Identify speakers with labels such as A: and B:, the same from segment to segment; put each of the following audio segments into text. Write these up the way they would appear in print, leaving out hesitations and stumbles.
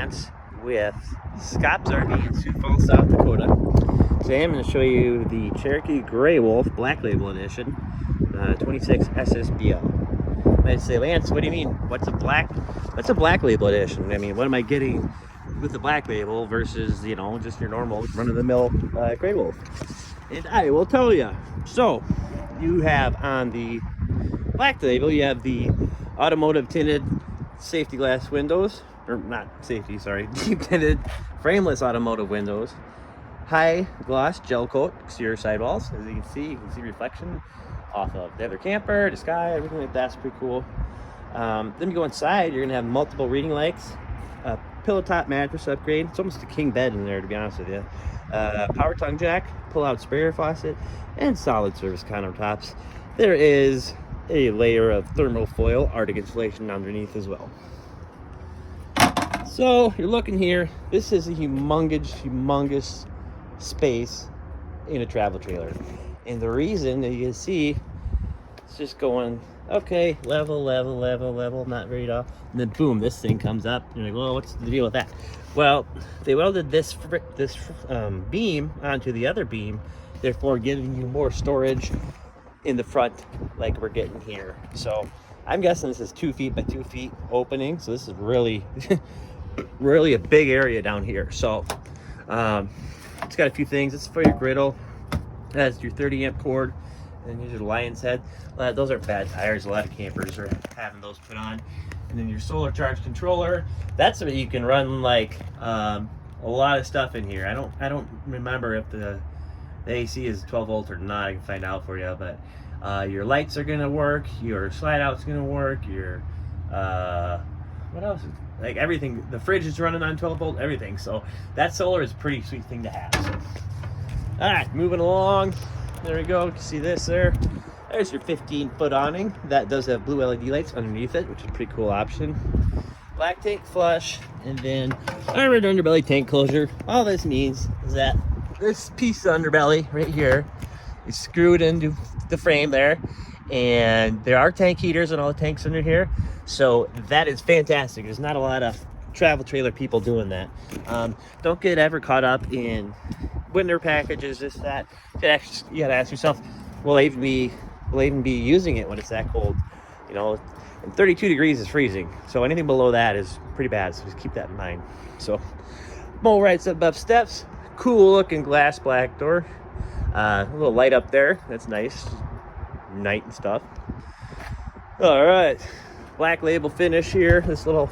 A: Lance with Scott's RV in Sioux Falls, South Dakota. Today I'm going to show you the Cherokee Gray Wolf Black Label Edition, 26 SSBL. I'd say, Lance, what do you mean? What's a black label edition? I mean, what am I getting with the black label versus, you know, just your normal run-of-the-mill Gray Wolf? And I will tell you. So, you have on the black label, you have the automotive tinted safety glass windows, or not safety, sorry, deep tinted frameless automotive windows, high gloss gel coat exterior sidewalls. As you can see reflection off of the other camper, the sky, everything like that's pretty cool. Then you go inside, you're gonna have multiple reading lights, a pillow top mattress upgrade. It's almost a king bed in there, to be honest with you. Power tongue jack, pull out sprayer faucet, and solid surface countertops. There is a layer of thermal foil Arctic insulation underneath as well. So you're looking here, this is a humongous space in a travel trailer. And the reason that you can see, it's just going, okay, level, not very tall. And then boom, this thing comes up. And you're like, well, what's the deal with that? Well, they welded this beam onto the other beam, therefore giving you more storage in the front like we're getting here. So I'm guessing this is 2 feet by 2 feet opening. So this is really, really a big area down here. So it's got a few things. It's for your griddle. It has your 30 amp cord. And here's your lion's head. Those are bad tires. A lot of campers are having those put on. And then your solar charge controller. That's what you can run like a lot of stuff in here. I don't remember if the AC is 12 volt or not. I can find out for you. But your lights are gonna work. Your slide out's gonna work. Your what else? Like everything. The fridge is running on 12 volt. Everything. So that solar is a pretty sweet thing to have. So, all right, moving along. There we go. You can see this there. There's your 15-foot awning. That does have blue LED lights underneath it, which is a pretty cool option. Black tank flush, and then armored underbelly tank closure. All this means is that this piece of underbelly right here is screwed into the frame there, and there are tank heaters and all the tanks under here. So that is fantastic. There's not a lot of travel trailer people doing that. Don't get ever caught up in winter packages, this, that. You gotta ask yourself, will they even be using it when it's that cold? You know, and 32 degrees is freezing. So anything below that is pretty bad. So just keep that in mind. So, mole rights above steps, cool looking glass black door. A little light up there. That's nice. Night and stuff. All right, black label finish here. This little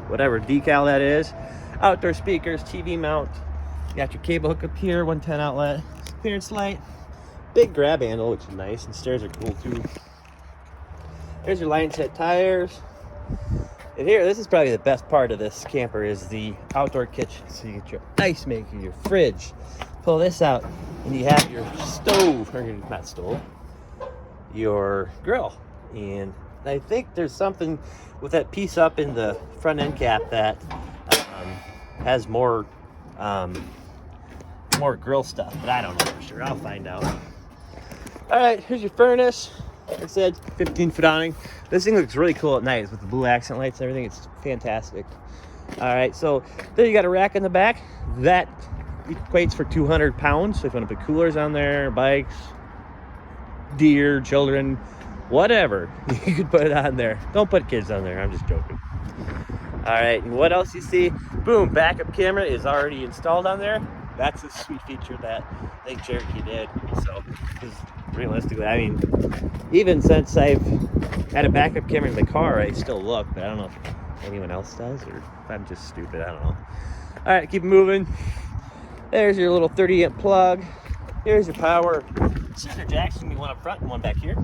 A: whatever decal that is. Outdoor speakers, TV mount. You got your cable hook up here, 110 outlet, clearance light, big grab handle, which is nice, and stairs are cool too. There's your line set tires. And here, this is probably the best part of this camper, is the outdoor kitchen. So you get your ice maker, your fridge. Pull this out, and you have your stove, or not stove, your grill. And I think there's something with that piece up in the front end cap that has more grill stuff, but I don't know for sure. I'll find out. All right, here's your furnace. Like I said, 15-foot awning. This thing looks really cool at night with the blue accent lights and everything. It's fantastic. All right, so there you got a rack in the back. That equates for 200 pounds. So if you want to put coolers on there, bikes, deer, children, whatever, you could put it on there. Don't put kids on there. I'm just joking. All right, and what else you see? Boom, backup camera is already installed on there. That's a sweet feature that I think Cherokee did. So, because realistically, I mean, even since I've had a backup camera in the car, I still look, but I don't know if anyone else does, or if I'm just stupid, I don't know. All right, keep moving. There's your little 30 amp plug. Here's your power center jacks. You can one up front and one back here.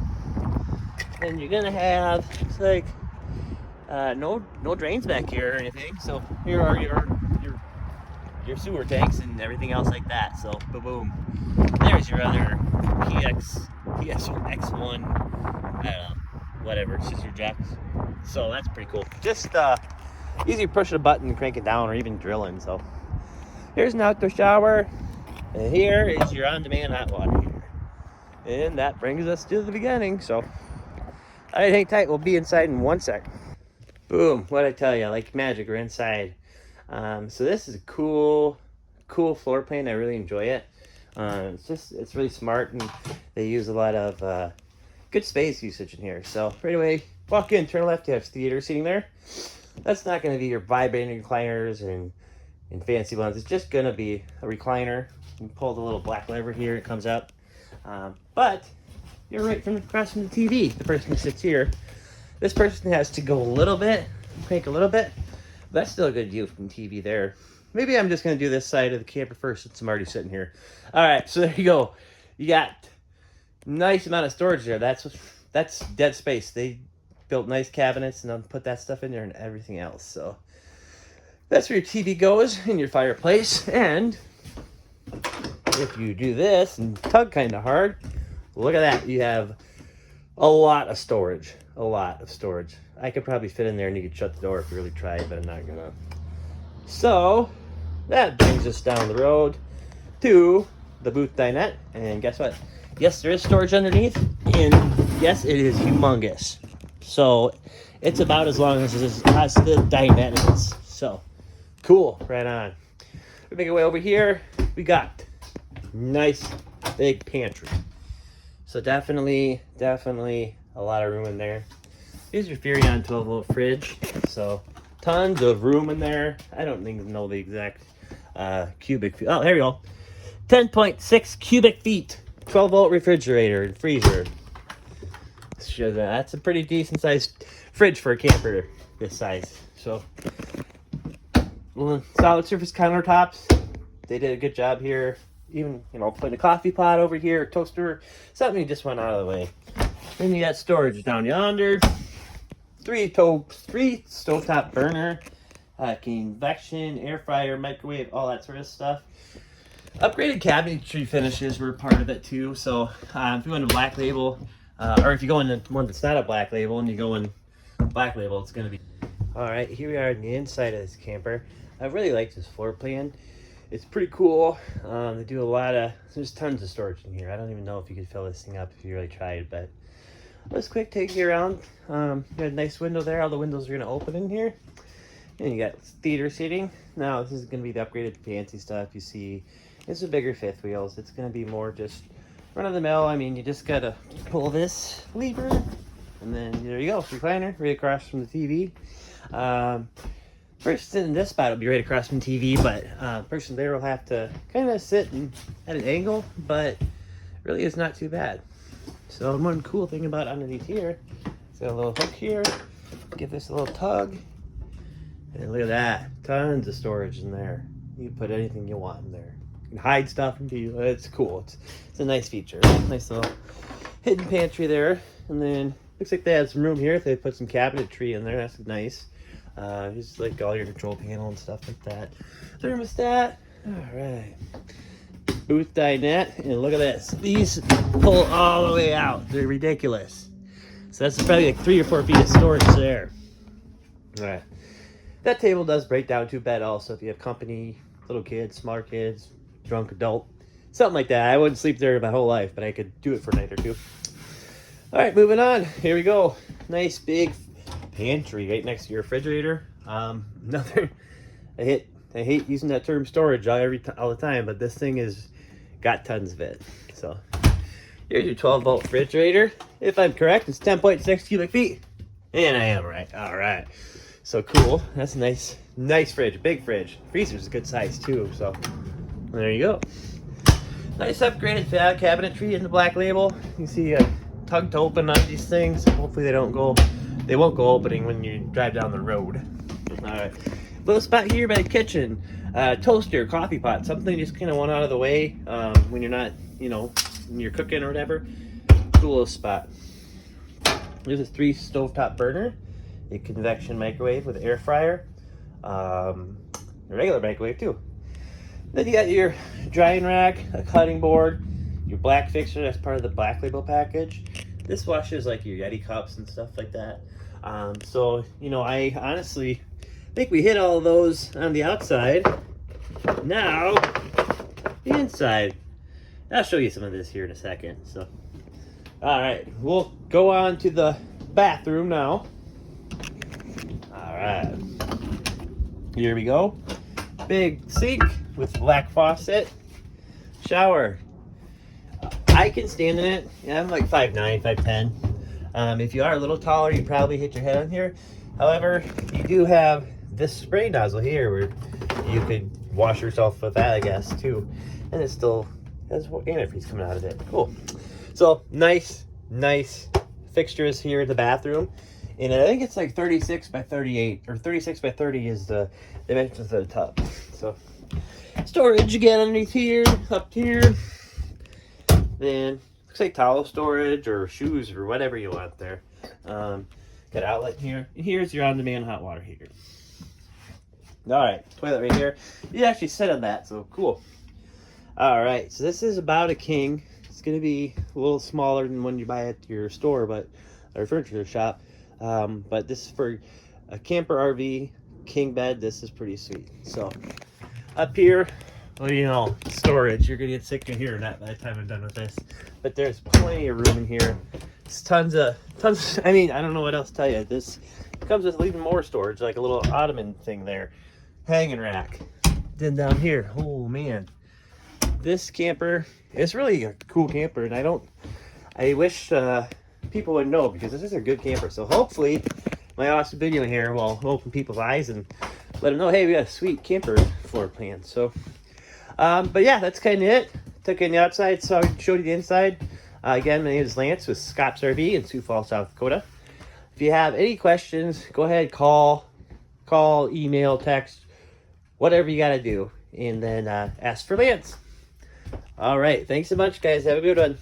A: And you're gonna have, it's like, no drains back here or anything. So here are your sewer tanks and everything else like that. So boom. There's your other PSX1, I don't know, whatever. It's just your jacks. So that's pretty cool. Just easy to push a button and crank it down, or even drilling. So here's an outdoor shower, and here is your on-demand hot water heater. And that brings us to the beginning. So all right, hang tight. We'll be inside in 1 sec. Boom, what'd I tell you? Like magic, we're inside. So this is a cool floor plan. I really enjoy it. It's really smart, and they use a lot of good space usage in here. So right away, walk in, turn left, you have theater seating there. That's not going to be your vibrating recliners and fancy ones. It's just going to be a recliner. You pull the little black lever here, it comes up. But you're right from across from the TV. The person who sits here, this person has to go a little bit, crank a little bit. But that's still a good view from TV there. Maybe I'm just going to do this side of the camper first since I'm already sitting here. All right, so there you go. You got nice amount of storage there. That's dead space. They built nice cabinets and then put that stuff in there and everything else. So that's where your TV goes in your fireplace. And if you do this and tug kind of hard, look at that. You have a lot of storage. A lot of storage. I could probably fit in there and you could shut the door if you really tried, but I'm not gonna. So that brings us down the road to the booth dinette. And guess what? Yes, there is storage underneath. And yes, it is humongous. So it's about as long as the dinette is. So cool, right on. We make our way over here. We got nice big pantry. So definitely a lot of room in there. Here's your Furrion 12-volt fridge. So tons of room in there. I don't even know the exact cubic feet. Oh, there we go. 10.6 cubic feet. 12-volt refrigerator and freezer. So that's a pretty decent sized fridge for a camper this size. So solid surface countertops. They did a good job here. Even, putting a coffee pot over here, a toaster, something you just went out of the way. Then you got storage down yonder. Three stovetop burner, convection, air fryer, microwave, all that sort of stuff. Upgraded cabinetry finishes were part of it too. So if you go into black label, or if you go into one that's not a black label and you go in black label, it's going to be. All right, here we are on the inside of this camper. I really like this floor plan. It's pretty cool. They do there's tons of storage in here. I don't even know if you could fill this thing up if you really tried, but let's quick take you around. You got a nice window there. All the windows are going to open in here. And you got theater seating. Now, this is going to be the upgraded fancy stuff. You see, it's a bigger fifth wheels. It's going to be more just run of the mill. I mean, you just got to pull this lever, and then there you go. Recliner right across from the TV. Person in this spot will be right across from TV, but person there will have to kind of sit at an angle, but really it's not too bad. So one cool thing about underneath here, it's got a little hook here. Give this a little tug, and look at that, tons of storage in there. You can put anything you want in there. You can hide stuff and be. It's cool. It's a nice feature. Nice little hidden pantry there, and then looks like they have some room here. If they put some cabinetry in there, that's nice. Here's like all your control panel and stuff like that. Thermostat. All right. Booth dinette, and look at this. These pull all the way out. They're ridiculous. So that's probably like 3 or 4 feet of storage there. All right. That table does break down to a bed also if you have company, little kids, smart kids, drunk adult, something like that. I wouldn't sleep there my whole life, but I could do it for a night or two. All right, moving on. Here we go. Nice big pantry right next to your refrigerator. I hate using that term storage all the time, but this thing is got tons of it. So here's your 12-volt refrigerator. If I'm correct, it's 10.6 cubic feet, and I am right. All right, so cool. That's a nice fridge, big fridge. Freezer's a good size too. So there you go. Nice upgraded cabinetry in the black label. You see a tug to open on these things. Hopefully they won't go opening when you drive down the road. All right, little spot here by the kitchen, toaster, coffee pot, something just kind of one out of the way when you're not, when you're cooking or whatever. Cool little spot. There's a 3 stovetop burner, a convection microwave with air fryer, a regular microwave too. Then you got your drying rack, a cutting board, your black fixture. That's part of the black label package. This washes like your Yeti cups and stuff like that. So, I honestly think we hit all of those on the outside. Now, the inside. I'll show you some of this here in a second. So, all right, we'll go on to the bathroom now. All right, here we go. big sink with black faucet. Shower. I can stand in it. Yeah, I'm like 5'9", 5'10". If you are a little taller, you probably hit your head on here. However, you do have this spray nozzle here where you could wash yourself with that, I guess, too. And it still has antifreeze coming out of it. Cool. So nice fixtures here in the bathroom. And I think it's like 36 by 38, or 36 by 30 is the dimensions of the tub. So storage again underneath here, up here. Then looks like towel storage or shoes or whatever you want there. Got an outlet here. And here's your on-demand hot water heater. All right, toilet right here. You actually sit on that, so cool. All right, so this is about a king. It's gonna be a little smaller than when you buy at your store, or furniture shop. But this is for a camper RV king bed. This is pretty sweet. So up here, well, you know, storage. You're gonna get sick to hearing that by the time I'm done with this. But there's plenty of room in here. It's tons of. I mean, I don't know what else to tell you. This comes with even more storage, like a little ottoman thing there, hanging rack. Then down here, oh man, this camper. It's really a cool camper, and I wish people would know, because this is a good camper. So hopefully my awesome video here will open people's eyes and let them know, hey, we got a sweet camper floor plan. So but yeah, that's kind of it. Took you on the outside, so I showed you the inside. Again, my name is Lance with Scott's RV in Sioux Falls, South Dakota. If you have any questions, go ahead, call, email, text, whatever you got to do, and then ask for Lance. All right, thanks so much, guys. Have a good one.